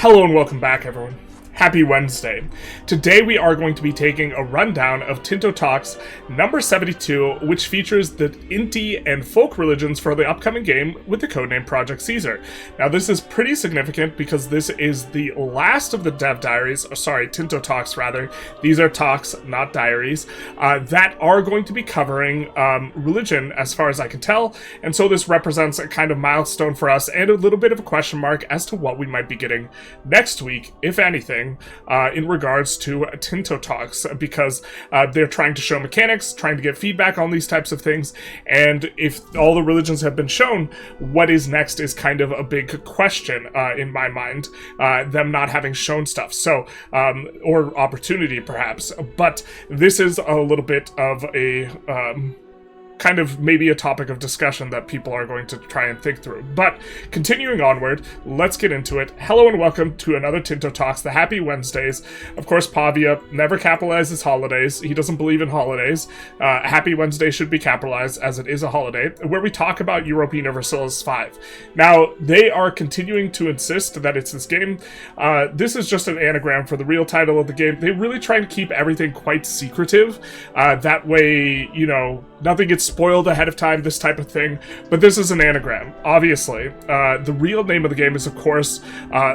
Hello and welcome back, everyone. Happy Wednesday. Today we are going to be taking a rundown of Tinto Talks number 72, which features the Inti and folk religions for the upcoming game with the codename Project Caesar. Now this is pretty significant because this is the last of the dev diaries, Tinto Talks rather. These are talks, not diaries, that are going to be covering religion as far as I can tell, and so this represents a kind of milestone for us and a little bit of a question mark as to what we might be getting next week, if anything, in regards to Tinto Talks, because they're trying to show mechanics, trying to get feedback on these types of things, and if all the religions have been shown, what is next is kind of a big question in my mind, them not having shown stuff, so, or opportunity perhaps, but this is a little bit of a, kind of maybe a topic of discussion that people are going to try and think through. But continuing onward, let's get into it. Hello and welcome to another Tinto Talks, the Happy Wednesdays. Of course, Pavia never capitalizes holidays. He doesn't believe in holidays. Happy Wednesday should be capitalized as it is a holiday, where we talk about Europa Universalis 5. Now, they are continuing to insist that it's this game. This is just an anagram for the real title of the game. They're really trying to keep everything quite secretive. That way, you know, nothing gets spoiled ahead of time, this type of thing, but this is an anagram, obviously. The real name of the game is, of course,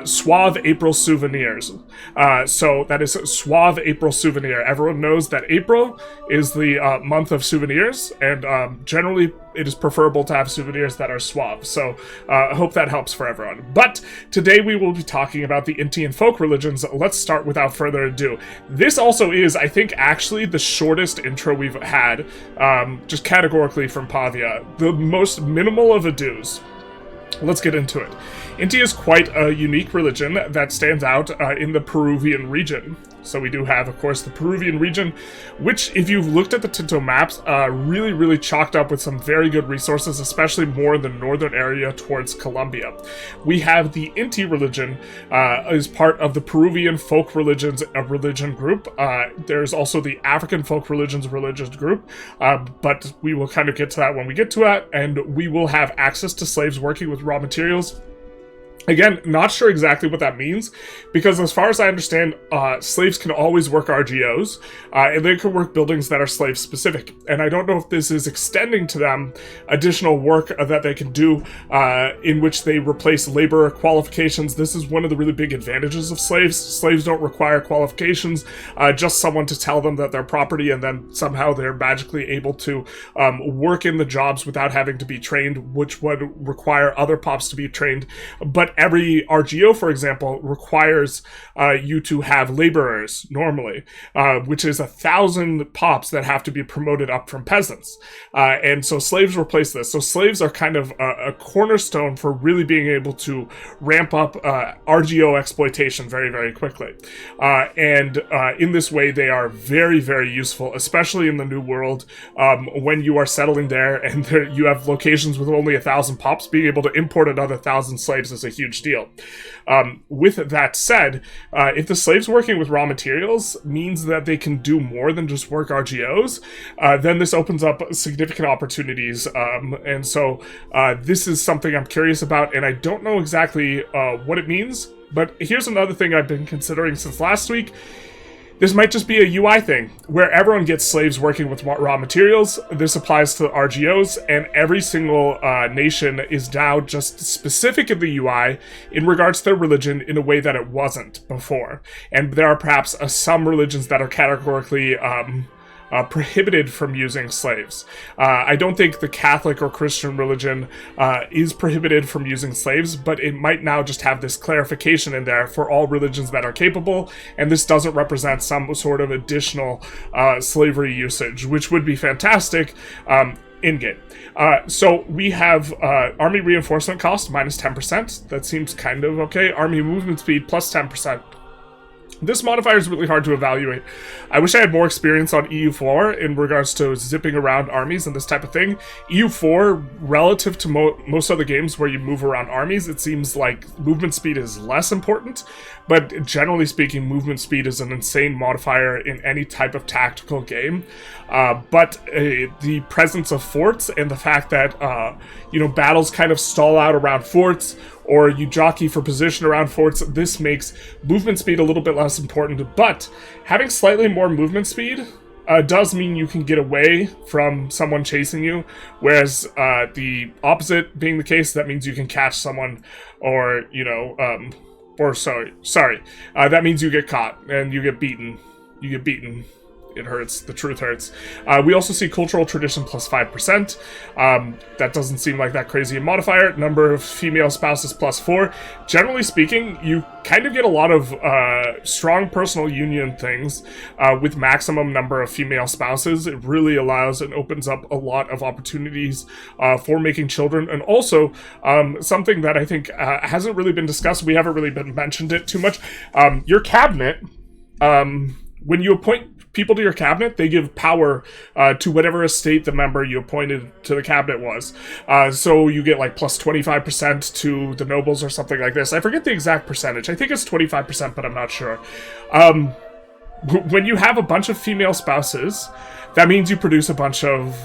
Suave April Souvenirs. So that is Suave April Souvenir. Everyone knows that April is the month of souvenirs, and generally it is preferable to have souvenirs that are suave, so I hope that helps for everyone. But today we will be talking about the Inti and folk religions. Let's start without further ado. This also is, I think, actually the shortest intro we've had, just categorically from Pavia. The most minimal of ados. Let's get into it. Inti is quite a unique religion that stands out in the Peruvian region. So we do have, of course, the Peruvian region, which, if you've looked at the Tinto maps, really chalked up with some very good resources, especially more in the northern area towards Colombia. We have the Inti religion as part of the Peruvian folk religions religion group. There's also the African folk religions religious group, but we will kind of get to that when we get to it, and we will have access to slaves working with raw materials. Again, not sure exactly what that means, because as far as I understand, slaves can always work RGOs, and they can work buildings that are slave-specific. And I don't know if this is extending to them additional work that they can do in which they replace labor qualifications. This is one of the really big advantages of slaves. Slaves don't require qualifications, just someone to tell them that they're property, and then somehow they're magically able to work in the jobs without having to be trained, which would require other pops to be trained. But every RGO, for example, requires you to have laborers normally, which is 1,000 pops that have to be promoted up from peasants. And so slaves replace this. So slaves are kind of a cornerstone for really being able to ramp up RGO exploitation very quickly. And in this way, they are very useful, especially in the New World, when you are settling there and you have locations with only 1,000 pops. Being able to import another 1,000 slaves is a huge deal. With that said, if the slaves working with raw materials means that they can do more than just work RGOs, then this opens up significant opportunities, and so this is something I'm curious about, and I don't know exactly what it means, but here's another thing I've been considering since last week. This might just be a UI thing, where everyone gets slaves working with raw materials. This applies to RGOs, and every single nation is now just specific in the UI in regards to their religion in a way that it wasn't before. And there are perhaps some religions that are categorically prohibited from using slaves. I don't think the Catholic or Christian religion is prohibited from using slaves, but it might now just have this clarification in there for all religions that are capable, and this doesn't represent some sort of additional slavery usage, which would be fantastic in-game. So we have army reinforcement cost minus 10%. That seems kind of okay. Army movement speed plus 10%. This modifier is really hard to evaluate. I wish I had more experience on EU4 in regards to zipping around armies and this type of thing. EU4, relative to most other games where you move around armies, it seems like movement speed is less important, but generally speaking, movement speed is an insane modifier in any type of tactical game. But the presence of forts and the fact that, battles kind of stall out around forts, or you jockey for position around forts, this makes movement speed a little bit less important. But having slightly more movement speed does mean you can get away from someone chasing you, whereas the opposite being the case, that means you can catch someone, or, you know, that means you get caught and you get beaten. It hurts. The truth hurts. We also see cultural tradition plus 5%. That doesn't seem like that crazy a modifier. Number of female spouses plus 4. Generally speaking, you kind of get a lot of strong personal union things with maximum number of female spouses. It really allows and opens up a lot of opportunities for making children. And also, something that I think hasn't really been discussed, we haven't really mentioned it too much, your cabinet, when you appoint people to your cabinet, they give power to whatever estate the member you appointed to the cabinet was. So you get like plus 25% to the nobles or something like this. I forget the exact percentage. I think it's 25%, but I'm not sure. When you have a bunch of female spouses, that means you produce a bunch of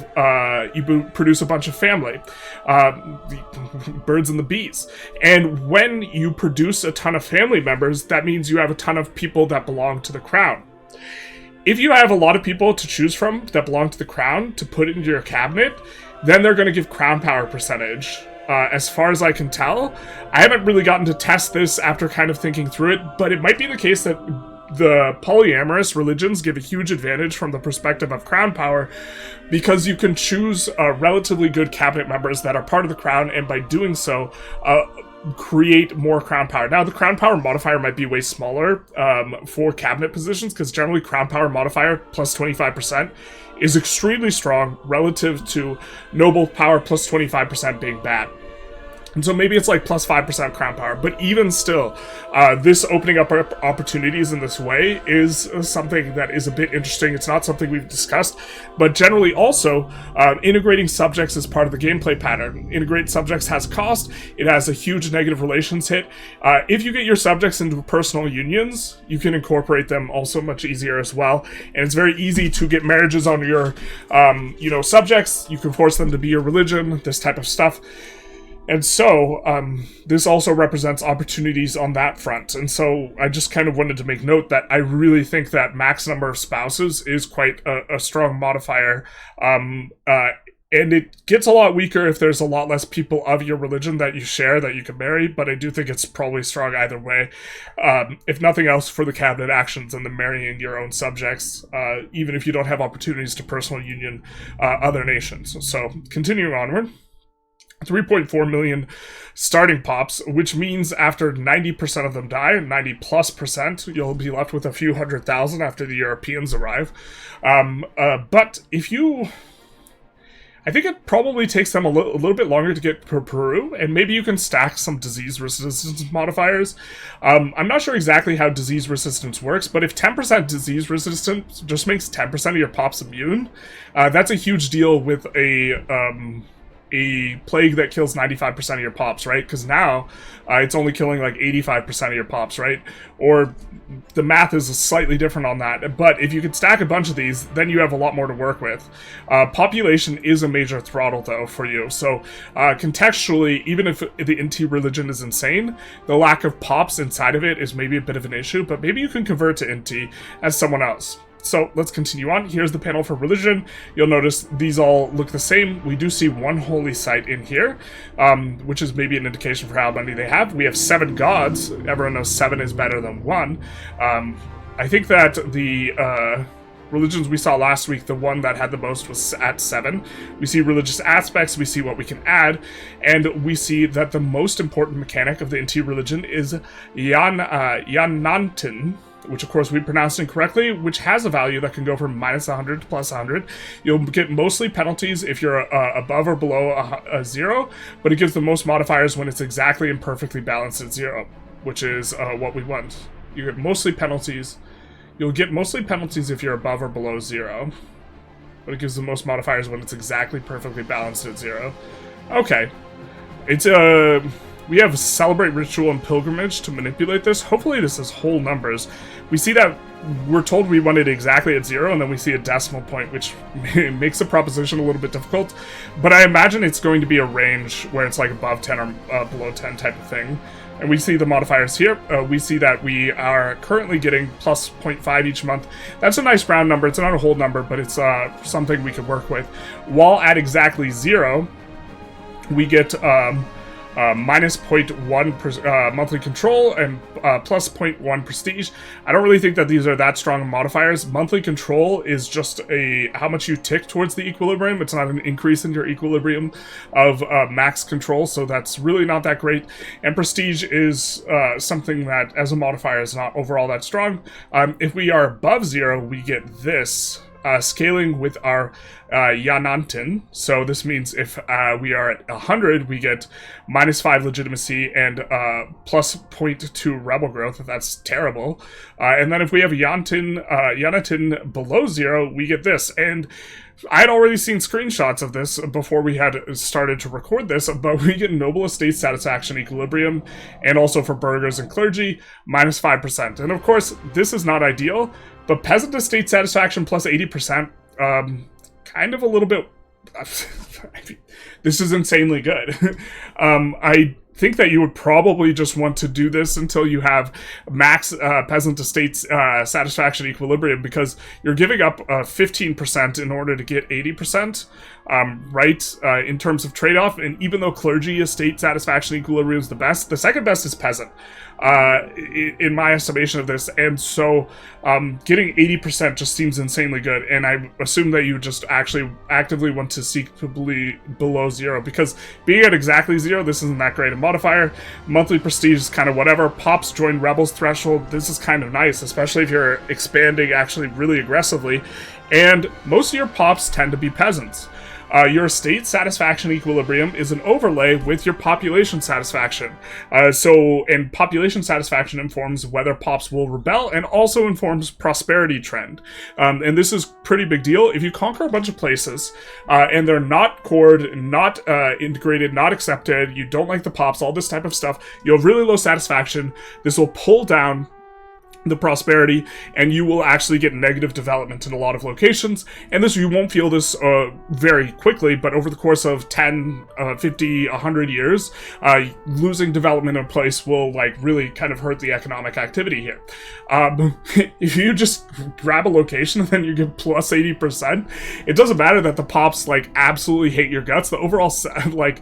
family, the birds and the bees. And when you produce a ton of family members, that means you have a ton of people that belong to the crown. If you have a lot of people to choose from that belong to the crown to put into your cabinet, then they're going to give crown power percentage. As far as I can tell, I haven't really gotten to test this after kind of thinking through it, but it might be the case that the polyamorous religions give a huge advantage from the perspective of crown power, because you can choose relatively good cabinet members that are part of the crown, and by doing so, create more crown power. Now, the crown power modifier might be way smaller for cabinet positions, because generally crown power modifier plus 25% is extremely strong relative to noble power plus 25% being bad. And so maybe it's like plus 5% crown power, but even still, this opening up opportunities in this way is something that is a bit interesting. It's not something we've discussed, but generally also, integrating subjects is part of the gameplay pattern. Integrate subjects has cost. It has a huge negative relations hit. If you get your subjects into personal unions, you can incorporate them also much easier as well. And it's very easy to get marriages on your, subjects. You can force them to be your religion, this type of stuff. And so, this also represents opportunities on that front. And so, I just kind of wanted to make note that I really think that max number of spouses is quite a strong modifier. And it gets a lot weaker if there's a lot less people of your religion that you share that you can marry, but I do think it's probably strong either way. If nothing else, for the cabinet actions and the marrying your own subjects, even if you don't have opportunities to personal union other nations. So, continuing onward. 3.4 million starting pops, which means after 90% of them die, 90 plus percent, you'll be left with a few 100,000 after the Europeans arrive. But if you... I think it probably takes them a little bit longer to get Peru, and maybe you can stack some disease resistance modifiers. I'm not sure exactly how disease resistance works, but if 10% disease resistance just makes 10% of your pops immune, that's a huge deal with a plague that kills 95% of your pops, right? Because now it's only killing like 85% of your pops, right? Or the math is slightly different on that. But if you could stack a bunch of these, then you have a lot more to work with. Population is a major throttle, though, for you. So contextually, even if the Inti religion is insane, the lack of pops inside of it is maybe a bit of an issue, but maybe you can convert to Inti as someone else. So let's continue on. Here's the panel for religion. You'll notice these all look the same. We do see one holy site in here, which is maybe an indication for how many they have. We have 7 gods. Everyone knows 7 is better than 1. I think that the religions we saw last week, the one that had the most was at 7. We see religious aspects, we see what we can add, and we see that the most important mechanic of the Inti religion is Yanantin, which of course we pronounced incorrectly, which has a value that can go from minus 100 to plus 100. You'll get mostly penalties if you're above or below a 0, but it gives the most modifiers when it's exactly and perfectly balanced at 0, which is what we want. You get mostly penalties. You'll get mostly penalties if you're above or below 0, but it gives the most modifiers when it's exactly perfectly balanced at 0. Okay. It's we have Celebrate Ritual and Pilgrimage to manipulate this. Hopefully this is whole numbers. We see that we're told we want it exactly at 0, and then we see a decimal point, which makes the proposition a little bit difficult. But I imagine it's going to be a range where it's like above 10 or below 10 type of thing. And we see the modifiers here. We see that we are currently getting plus 0.5 each month. That's a nice round number. It's not a whole number, but it's something we could work with. While at exactly 0, we get minus 0.1 monthly control and plus 0.1 prestige. I don't really think that these are that strong modifiers. Monthly control is just how much you tick towards the equilibrium. It's not an increase in your equilibrium of max control, so that's really not that great. And prestige is something that, as a modifier, is not overall that strong. If we are above 0, we get this. Scaling with our Yanantin. So this means if we are at 100, we get minus 5 legitimacy and plus 0.2 rebel growth. That's terrible. And then if we have Yanantin below 0, we get this. And I had already seen screenshots of this before we had started to record this, but we get Noble Estate Satisfaction Equilibrium, and also for burghers and clergy, minus 5%. And of course, this is not ideal, but Peasant Estate Satisfaction plus 80%, kind of a little bit... this is insanely good. I think that you would probably just want to do this until you have max Peasant Estates Satisfaction Equilibrium, because you're giving up 15% in order to get 80%, right, in terms of trade-off. And even though Clergy Estate Satisfaction Equilibrium is the best, the second best is Peasant, in my estimation of this. And so getting 80% just seems insanely good, and I assume that you just actually actively want to seek below 0, because being at exactly 0, this isn't that great a modifier. Monthly prestige is kind of whatever. Pops join rebels threshold, this is kind of nice, especially if you're expanding actually really aggressively, and most of your pops tend to be peasants. Your estate satisfaction equilibrium is an overlay with your population satisfaction. And population satisfaction informs whether pops will rebel, and also informs prosperity trend. And this is pretty big deal. If you conquer a bunch of places, and they're not cored, not integrated, not accepted, you don't like the pops, all this type of stuff, you have really low satisfaction, this will pull down the prosperity, and you will actually get negative development in a lot of locations. And this, you won't feel this very quickly, but over the course of 10, 50, 100 years, losing development in a place will like really kind of hurt the economic activity here. If you just grab a location and then you get plus 80%, it doesn't matter that the pops like absolutely hate your guts. The overall like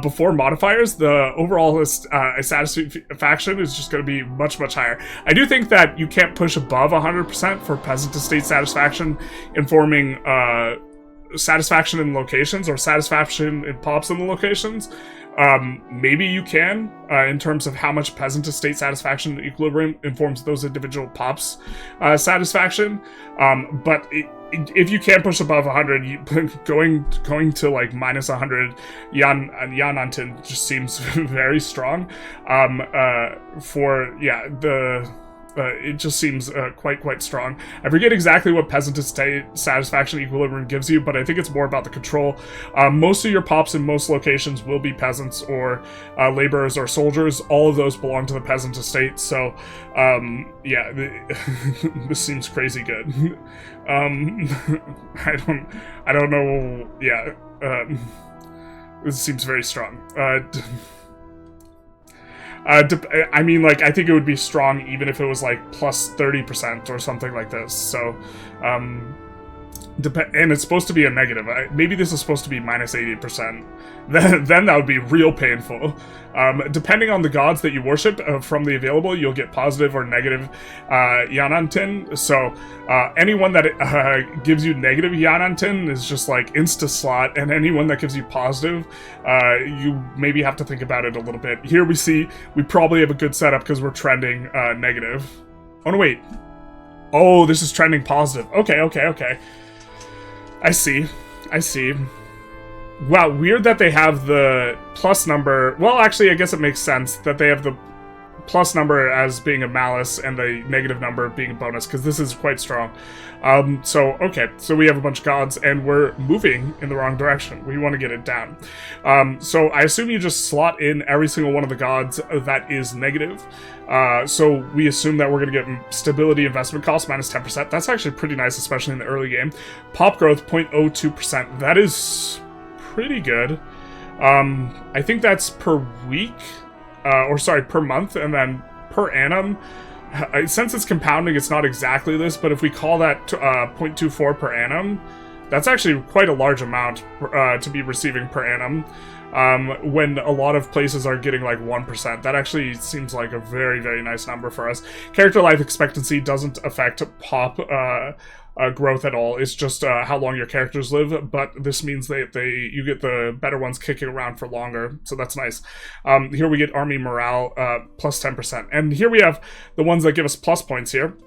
before modifiers, the overall satisfaction is just going to be much higher. I do think that you can't push above 100% for Peasant Estate Satisfaction, informing satisfaction in locations, or satisfaction in pops in the locations. Maybe you can, in terms of how much Peasant Estate Satisfaction Equilibrium informs those individual pops satisfaction. But if you can't push above 100, going to like minus 100 Yanantin just seems very strong. It just seems quite strong. I forget exactly what Peasant Estate Satisfaction Equilibrium gives you, but I think it's more about the control. Most of your pops in most locations will be peasants or laborers or soldiers. All of those belong to the Peasant Estate, so yeah, this seems crazy good. I don't know. Yeah, this seems very strong. I mean, like, I think it would be strong even if it was, like, plus 30% or something like this, so, and it's supposed to be a negative. Maybe this is supposed to be minus 80%. Then that would be real painful. Depending on the gods that you worship from the available, you'll get positive or negative Yanantin. So anyone that gives you negative Yanantin is just like insta-slot, and anyone that gives you positive, you maybe have to think about it a little bit. Here we see we probably have a good setup because we're trending negative. Oh, no, wait. Oh, this is trending positive. Okay. I see. Wow, weird that they have the plus number. Well, actually, I guess it makes sense that they have the plus number as being a malice and the negative number being a bonus, because this is quite strong. Okay, so we have a bunch of gods, and we're moving in the wrong direction. We want to get it down. So I assume you just slot in every single one of the gods that is negative. So we assume that we're going to get stability investment cost minus 10%. That's actually pretty nice, especially in the early game. Pop growth 0.02%. That is pretty good. I think that's per week, per month, and then per annum. Since it's compounding, it's not exactly this, but if we call that 0.24 per annum, that's actually quite a large amount to be receiving per annum. When a lot of places are getting like 1%. That actually seems like a very, very nice number for us. Character life expectancy doesn't affect pop growth at all. It's just how long your characters live, but this means you get the better ones kicking around for longer, so that's nice. Here we get army morale plus 10%, and here we have the ones that give us plus points here.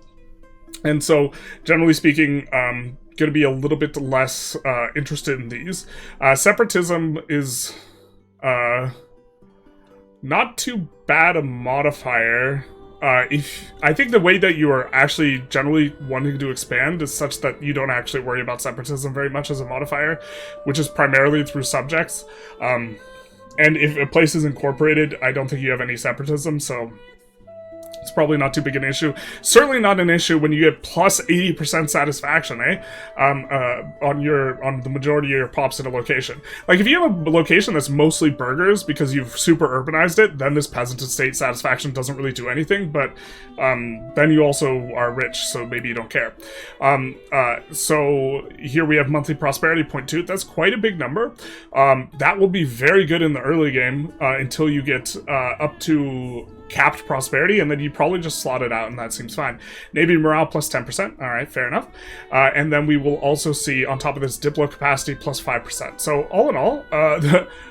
And so, generally speaking, going to be a little bit less interested in these. Separatism is not too bad a modifier. I think the way that you are actually generally wanting to expand is such that you don't actually worry about separatism very much as a modifier, which is primarily through subjects. And if a place is incorporated, I don't think you have any separatism, so it's probably not too big an issue. Certainly not an issue when you get plus 80% satisfaction, on the majority of your pops in a location. Like, if you have a location that's mostly burgers because you've super urbanized it, then this peasant estate satisfaction doesn't really do anything, but then you also are rich, so maybe you don't care. So here we have monthly prosperity 0.2. That's quite a big number. That will be very good in the early game until you get up to capped prosperity, and then you probably just slot it out, and that seems fine. Navy morale plus 10%. All right, fair enough. And then we will also see on top of this Diplo capacity plus 5%. So all in all,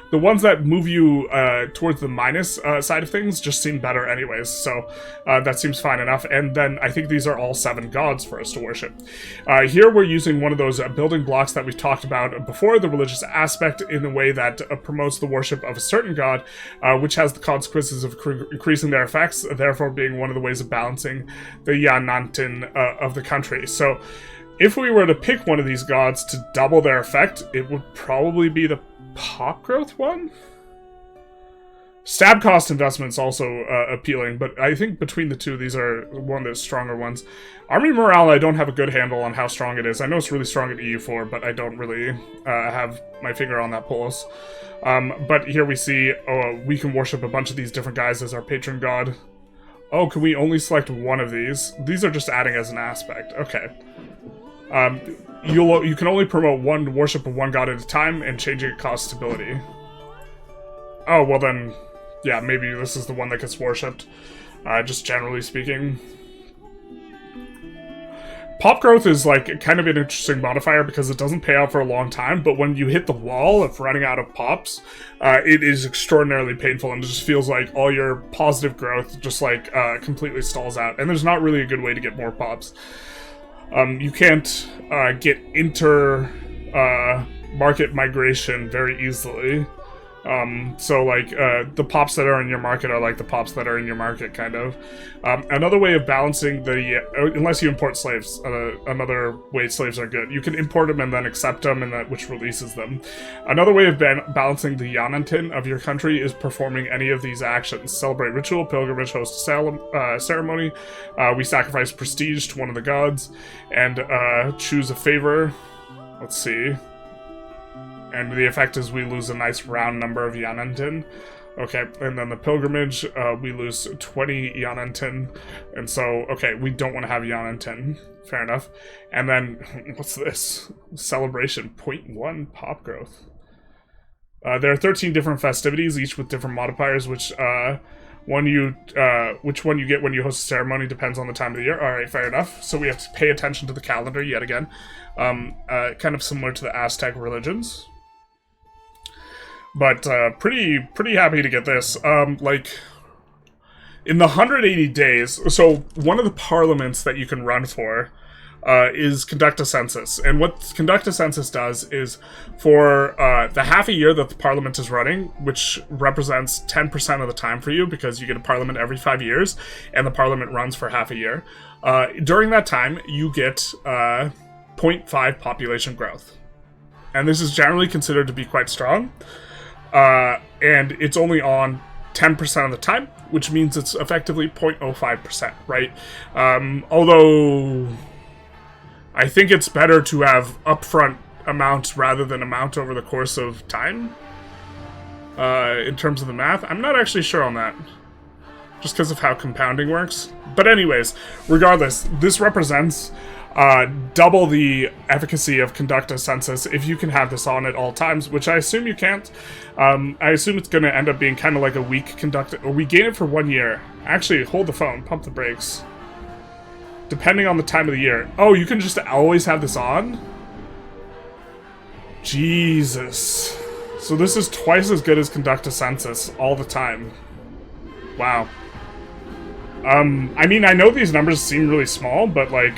the ones that move you towards the minus side of things just seem better anyways. So that seems fine enough. And then I think these are all 7 gods for us to worship. Here we're using one of those building blocks that we've talked about before, the religious aspect, in a way that promotes the worship of a certain god, which has the consequences of increasing their effects, therefore being one of the ways of balancing the Yanantin of the country. So if we were to pick one of these gods to double their effect, it would probably be the pop growth one? Stab cost investment's also appealing, but I think between the two, these are one of the stronger ones. Army morale, I don't have a good handle on how strong it is. I know it's really strong at EU4, but I don't really have my finger on that pulse. But here we see, we can worship a bunch of these different guys as our patron god. Oh, can we only select one of these? These are just adding as an aspect. Okay. You can only promote one worship of one god at a time, and changing it costs stability. Oh, well then, yeah, maybe this is the one that gets worshipped, just generally speaking. Pop growth is like kind of an interesting modifier because it doesn't pay out for a long time, but when you hit the wall of running out of pops, it is extraordinarily painful, and it just feels like all your positive growth just like completely stalls out, and there's not really a good way to get more pops. You can't get market migration very easily. So like the pops that are in your market are like the pops that are in your market, kind of. Another way of balancing unless you import slaves, another way slaves are good. You can import them and then accept them, and which releases them. Another way of balancing the Yanantin of your country is performing any of these actions. Celebrate ritual, pilgrimage, host ceremony. We sacrifice prestige to one of the gods, and choose a favor. Let's see. And the effect is we lose a nice round number of Yanantin. Okay, and then the pilgrimage, we lose 20 Yanantin. And so, okay, we don't want to have Yanantin. Fair enough. And then, what's this? Celebration, 0.1 pop growth. There are 13 different festivities, each with different modifiers, which one you get when you host a ceremony depends on the time of the year. Alright, fair enough. So we have to pay attention to the calendar yet again. Kind of similar to the Aztec religions. But pretty happy to get this. Like, in the 180 days, so one of the parliaments that you can run for is conduct a census. And what conduct a census does is for the half a year that the parliament is running, which represents 10% of the time for you because you get a parliament every 5 years and the parliament runs for half a year. During that time, you get 0.5 population growth. And this is generally considered to be quite strong. And it's only on 10% of the time, which means it's effectively 0.05%, right? Although I think it's better to have upfront amounts rather than amount over the course of time. In terms of the math, I'm not actually sure on that, just because of how compounding works. But anyways, regardless, this represents double the efficacy of conduct a census if you can have this on at all times, which I assume you can't. I assume it's going to end up being kind of like a week conduct, or we gain it for 1 year. Actually, hold the phone, pump the brakes. Depending on the time of the year. Oh, you can just always have this on? Jesus. So this is twice as good as conduct a census all the time. Wow. I mean, I know these numbers seem really small, but, like,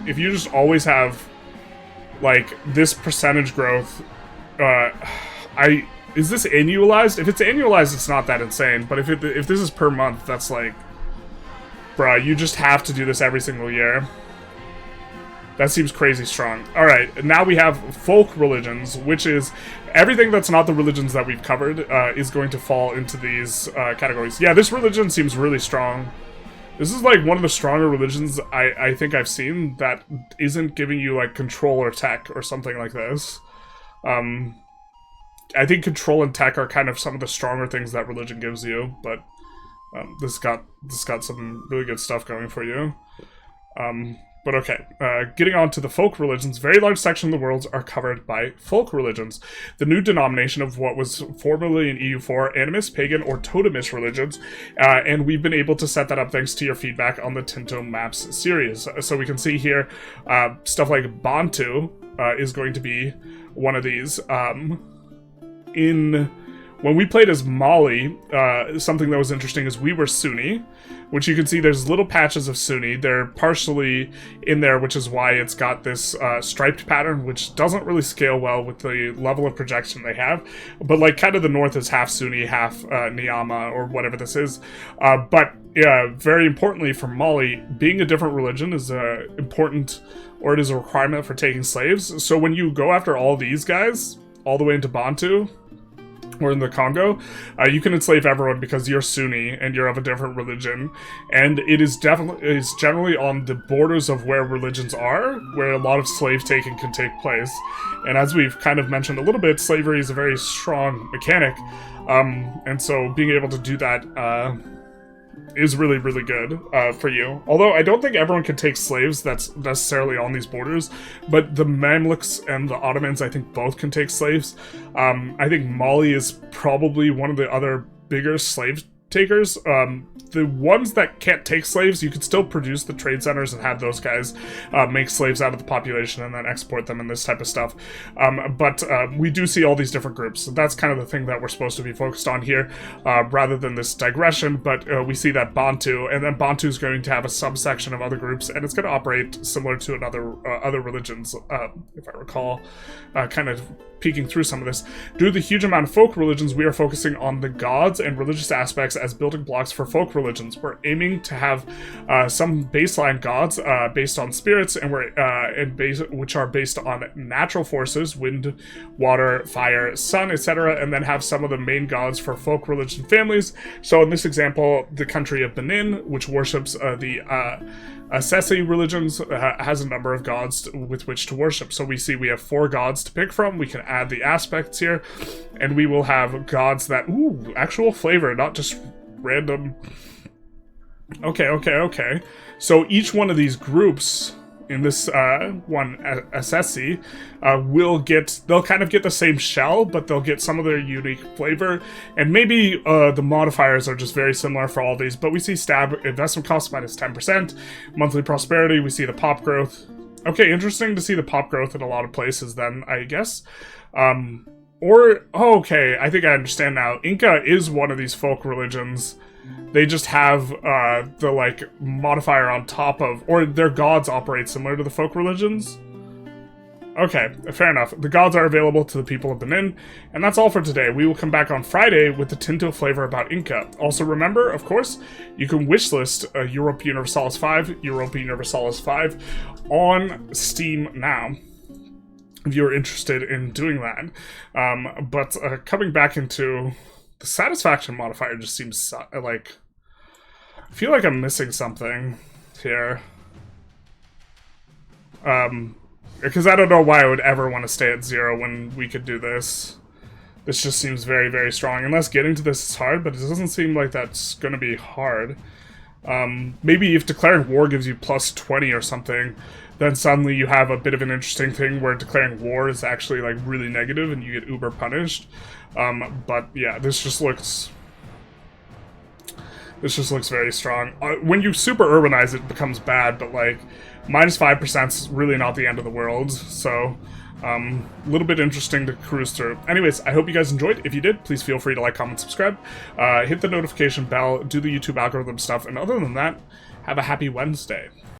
if you just always have, like, this percentage growth, is this annualized? If it's annualized, it's not that insane, but if this is per month, that's like, bruh, you just have to do this every single year. That seems crazy strong. Alright, now we have folk religions, which is everything that's not the religions that we've covered is going to fall into these categories. Yeah, this religion seems really strong. This is like one of the stronger religions I think I've seen that isn't giving you like control or tech or something like this. I think control and tech are kind of some of the stronger things that religion gives you, but this got some really good stuff going for you. But okay, getting on to the folk religions, very large section of the worlds are covered by folk religions. The new denomination of what was formerly in EU4, animist, pagan, or totemist religions, and we've been able to set that up thanks to your feedback on the Tinto Maps series. So we can see here, stuff like Bantu is going to be one of these. When we played as Mali, something that was interesting is we were Sunni, which you can see there's little patches of Sunni. They're partially in there, which is why it's got this striped pattern, which doesn't really scale well with the level of projection they have. But like kind of the north is half Sunni, half Niyama, or whatever this is. But yeah, very importantly for Mali, being a different religion is important, or it is a requirement for taking slaves. So when you go after all these guys, all the way into Bantu, or in the Congo, you can enslave everyone because you're Sunni and you're of a different religion, and it is generally on the borders of where religions are, where a lot of slave taking can take place. And as we've kind of mentioned a little bit, slavery is a very strong mechanic, and so being able to do that is really, really good for you. Although I don't think everyone can take slaves that's necessarily on these borders, but the Mamluks and the Ottomans, I think both can take slaves. I think Mali is probably one of the other bigger slave takers. The ones that can't take slaves, you could still produce the trade centers and have those guys make slaves out of the population and then export them and this type of stuff. But we do see all these different groups. So that's kind of the thing that we're supposed to be focused on here, rather than this digression. But we see that Bantu, and then Bantu is going to have a subsection of other groups, and it's going to operate similar to other religions, if I recall, kind of peeking through some of this. Due to the huge amount of folk religions, we are focusing on the gods and religious aspects as building blocks for folk religions. We're aiming to have some baseline gods based on spirits, and which are based on natural forces, wind, water, fire, sun, etc., and then have some of the main gods for folk religion families. So in this example, the country of Benin, which worships the Asesi religions, has a number of gods with which to worship. So we see we have 4 gods to pick from. We can add the aspects here, and we will have gods that, ooh, actual flavor, not just random. Okay. So each one of these groups in this one, Asesi, they'll kind of get the same shell, but they'll get some of their unique flavor, and maybe the modifiers are just very similar for all these. But we see stab investment cost minus 10%, monthly prosperity, we see the pop growth. Okay, interesting to see the pop growth in a lot of places then, I guess. Okay, I think I understand now. Inca is one of these folk religions They just have the, like, modifier on top of... Or their gods operate similar to the folk religions. Okay, fair enough. The gods are available to the people of Benin, and that's all for today. We will come back on Friday with the Tinto flavor about Inca. Also remember, of course, you can wishlist Europa Universalis 5 on Steam now, if you're interested in doing that. But coming back into the satisfaction modifier just seems like... I feel like I'm missing something here. Because I don't know why I would ever want to stay at 0 when we could do this. This just seems very, very strong. Unless getting to this is hard, but it doesn't seem like that's going to be hard. Maybe if declaring war gives you plus 20 or something, then suddenly you have a bit of an interesting thing where declaring war is actually like really negative and you get uber punished. But yeah, this just looks very strong. When you super urbanize it, it becomes bad, but like minus 5% is really not the end of the world, so a little bit interesting to cruise through. Anyways, I hope you guys enjoyed. If you did, please feel free to like, comment, subscribe, hit the notification bell, do the YouTube algorithm stuff, and other than that, have a happy Wednesday.